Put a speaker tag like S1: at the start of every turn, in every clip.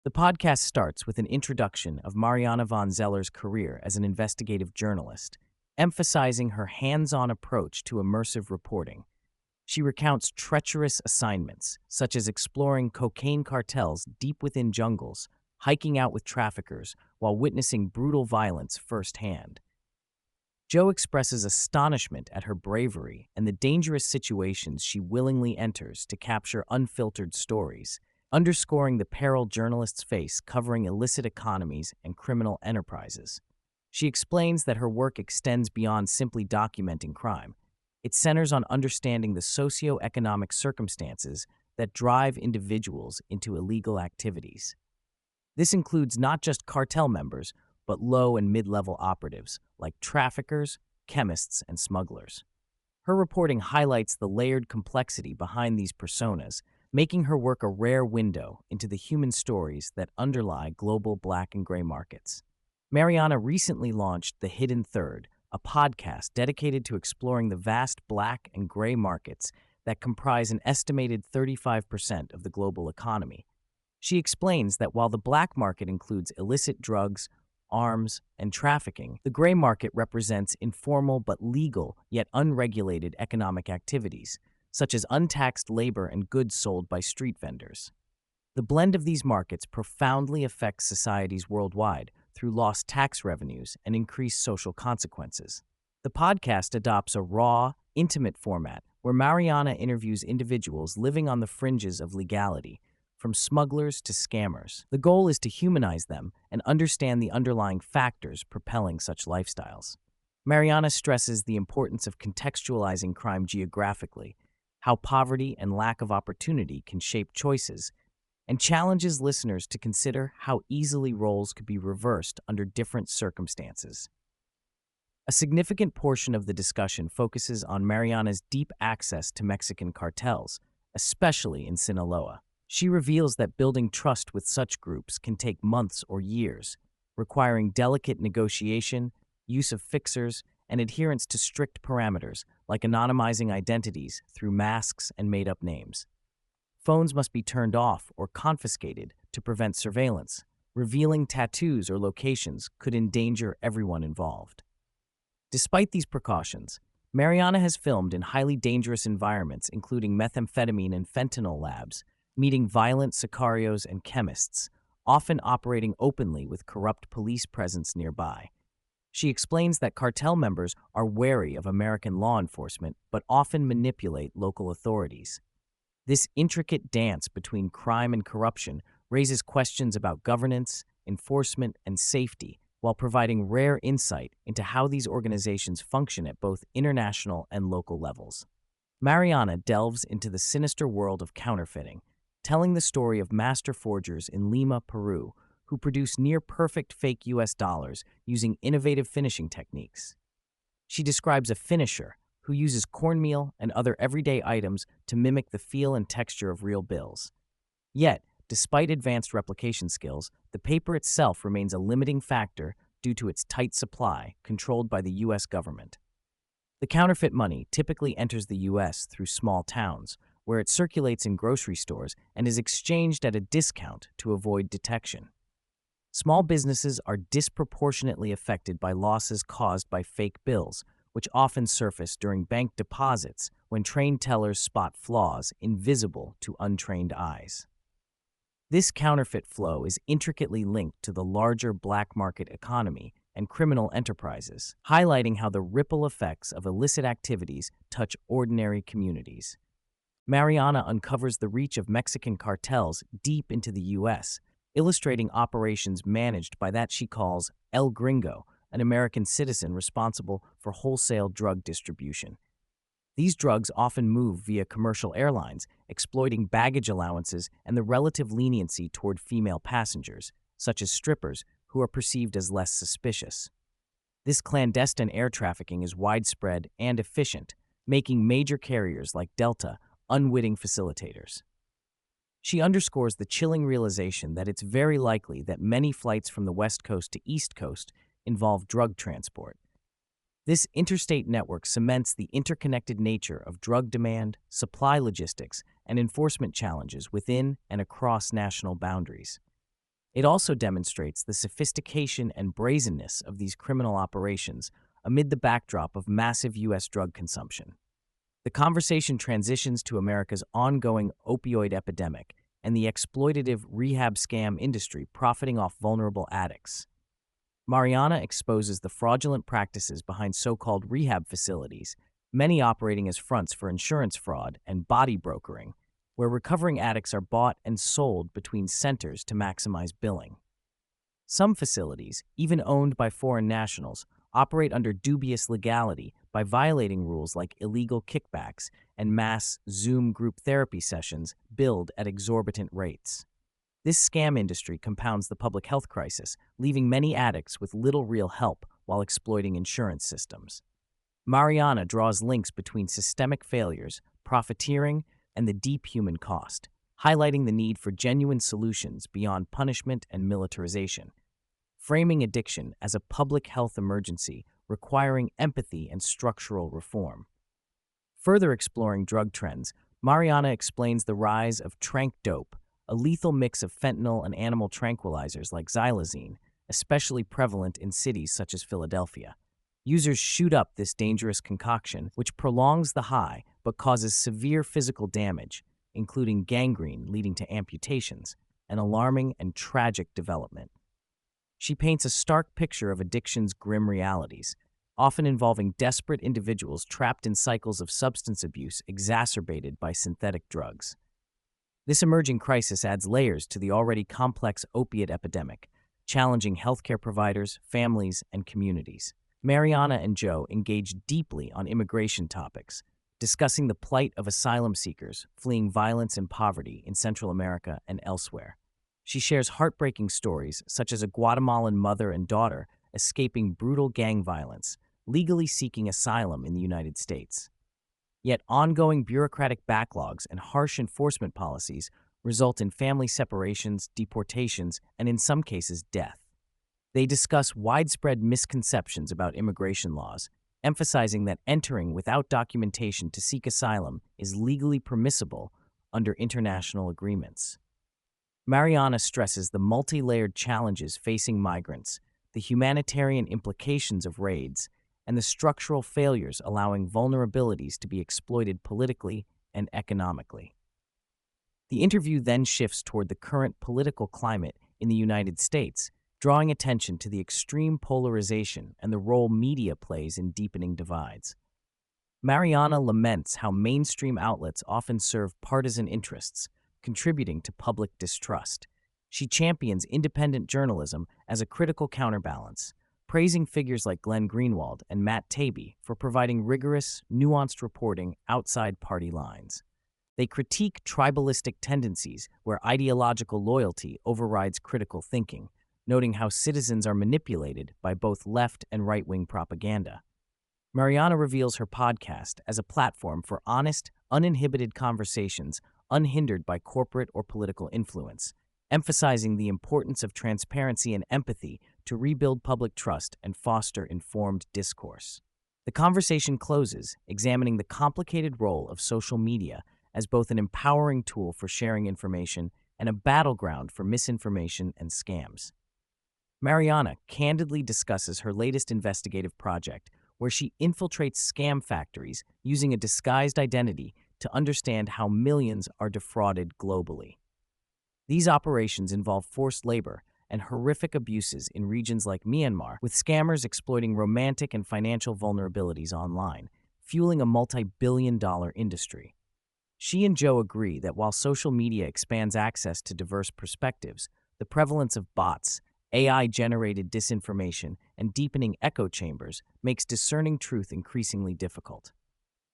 S1: The podcast starts with an introduction of Mariana van Zeller's career as an investigative journalist, emphasizing her hands-on approach to immersive reporting. She recounts treacherous assignments, such as exploring cocaine cartels deep within jungles, hiking out with traffickers, while witnessing brutal violence firsthand. Joe expresses astonishment at her bravery and the dangerous situations she willingly enters to capture unfiltered stories, underscoring the peril journalists face covering illicit economies and criminal enterprises. She explains that her work extends beyond simply documenting crime. It centers on understanding the socio-economic circumstances that drive individuals into illegal activities. This includes not just cartel members, but low and mid-level operatives like traffickers, chemists, and smugglers. Her reporting highlights the layered complexity behind these personas, making her work a rare window into the human stories that underlie global black and gray markets. Mariana recently launched The Hidden Third, a podcast dedicated to exploring the vast black and gray markets that comprise an estimated 35% of the global economy. She explains that while the black market includes illicit drugs, arms, and trafficking, the gray market represents informal but legal yet unregulated economic activities, such as untaxed labor and goods sold by street vendors. The blend of these markets profoundly affects societies worldwide through lost tax revenues and increased social consequences. The podcast adopts a raw, intimate format where Mariana interviews individuals living on the fringes of legality, from smugglers to scammers. The goal is to humanize them and understand the underlying factors propelling such lifestyles. Mariana stresses the importance of contextualizing crime geographically, how poverty and lack of opportunity can shape choices, and challenges listeners to consider how easily roles could be reversed under different circumstances. A significant portion of the discussion focuses on Mariana's deep access to Mexican cartels, especially in Sinaloa. She reveals that building trust with such groups can take months or years, requiring delicate negotiation, use of fixers, and adherence to strict parameters like anonymizing identities through masks and made-up names. Phones must be turned off or confiscated to prevent surveillance. Revealing tattoos or locations could endanger everyone involved. Despite these precautions, Mariana has filmed in highly dangerous environments including methamphetamine and fentanyl labs, meeting violent sicarios and chemists, often operating openly with corrupt police presence nearby. She explains that cartel members are wary of American law enforcement but often manipulate local authorities. This intricate dance between crime and corruption raises questions about governance, enforcement, and safety, while providing rare insight into how these organizations function at both international and local levels. Mariana delves into the sinister world of counterfeiting, telling the story of master forgers in Lima, Peru, who produce near-perfect fake US dollars using innovative finishing techniques. She describes a finisher who uses cornmeal and other everyday items to mimic the feel and texture of real bills. Yet, despite advanced replication skills, the paper itself remains a limiting factor due to its tight supply, controlled by the US government. The counterfeit money typically enters the US through small towns, where it circulates in grocery stores and is exchanged at a discount to avoid detection. Small businesses are disproportionately affected by losses caused by fake bills, which often surface during bank deposits when trained tellers spot flaws invisible to untrained eyes. This counterfeit flow is intricately linked to the larger black market economy and criminal enterprises, highlighting how the ripple effects of illicit activities touch ordinary communities. Mariana uncovers the reach of Mexican cartels deep into the U.S., illustrating operations managed by that she calls El Gringo, an American citizen responsible for wholesale drug distribution. These drugs often move via commercial airlines, exploiting baggage allowances and the relative leniency toward female passengers, such as strippers, who are perceived as less suspicious. This clandestine air trafficking is widespread and efficient, making major carriers like Delta unwitting facilitators. She underscores the chilling realization that it's very likely that many flights from the West Coast to East Coast involve drug transport. This interstate network cements the interconnected nature of drug demand, supply logistics, and enforcement challenges within and across national boundaries. It also demonstrates the sophistication and brazenness of these criminal operations amid the backdrop of massive U.S. drug consumption. The conversation transitions to America's ongoing opioid epidemic and the exploitative rehab scam industry profiting off vulnerable addicts. Mariana exposes the fraudulent practices behind so-called rehab facilities, many operating as fronts for insurance fraud and body brokering, where recovering addicts are bought and sold between centers to maximize billing. Some facilities, even owned by foreign nationals, operate under dubious legality by violating rules like illegal kickbacks and mass Zoom group therapy sessions billed at exorbitant rates. This scam industry compounds the public health crisis, leaving many addicts with little real help while exploiting insurance systems. Mariana draws links between systemic failures, profiteering, and the deep human cost, highlighting the need for genuine solutions beyond punishment and militarization, framing addiction as a public health emergency requiring empathy and structural reform. Further exploring drug trends, Mariana explains the rise of tranq dope, a lethal mix of fentanyl and animal tranquilizers like xylazine, especially prevalent in cities such as Philadelphia. Users shoot up this dangerous concoction, which prolongs the high but causes severe physical damage, including gangrene leading to amputations, an alarming and tragic development. She paints a stark picture of addiction's grim realities, often involving desperate individuals trapped in cycles of substance abuse exacerbated by synthetic drugs. This emerging crisis adds layers to the already complex opiate epidemic, challenging healthcare providers, families, and communities. Mariana and Joe engage deeply on immigration topics, discussing the plight of asylum seekers fleeing violence and poverty in Central America and elsewhere. She shares heartbreaking stories, such as a Guatemalan mother and daughter escaping brutal gang violence, legally seeking asylum in the United States. Yet ongoing bureaucratic backlogs and harsh enforcement policies result in family separations, deportations, and in some cases, death. They discuss widespread misconceptions about immigration laws, emphasizing that entering without documentation to seek asylum is legally permissible under international agreements. Mariana stresses the multi-layered challenges facing migrants, the humanitarian implications of raids, and the structural failures allowing vulnerabilities to be exploited politically and economically. The interview then shifts toward the current political climate in the United States, drawing attention to the extreme polarization and the role media plays in deepening divides. Mariana laments how mainstream outlets often serve partisan interests, contributing to public distrust. She champions independent journalism as a critical counterbalance, praising figures like Glenn Greenwald and Matt Taibbi for providing rigorous, nuanced reporting outside party lines. They critique tribalistic tendencies where ideological loyalty overrides critical thinking, noting how citizens are manipulated by both left and right-wing propaganda. Mariana reveals her podcast as a platform for honest, uninhibited conversations unhindered by corporate or political influence, emphasizing the importance of transparency and empathy to rebuild public trust and foster informed discourse. The conversation closes, examining the complicated role of social media as both an empowering tool for sharing information and a battleground for misinformation and scams. Mariana candidly discusses her latest investigative project, where she infiltrates scam factories using a disguised identity to understand how millions are defrauded globally. These operations involve forced labor and horrific abuses in regions like Myanmar, with scammers exploiting romantic and financial vulnerabilities online, fueling a multi-billion-dollar industry. She and Joe agree that while social media expands access to diverse perspectives, the prevalence of bots, AI-generated disinformation, and deepening echo chambers makes discerning truth increasingly difficult.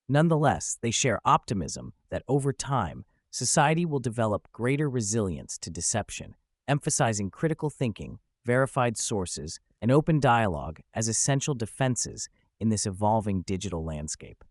S1: Nonetheless, they share optimism that over time, society will develop greater resilience to deception, emphasizing critical thinking, verified sources, and open dialogue as essential defenses in this evolving digital landscape.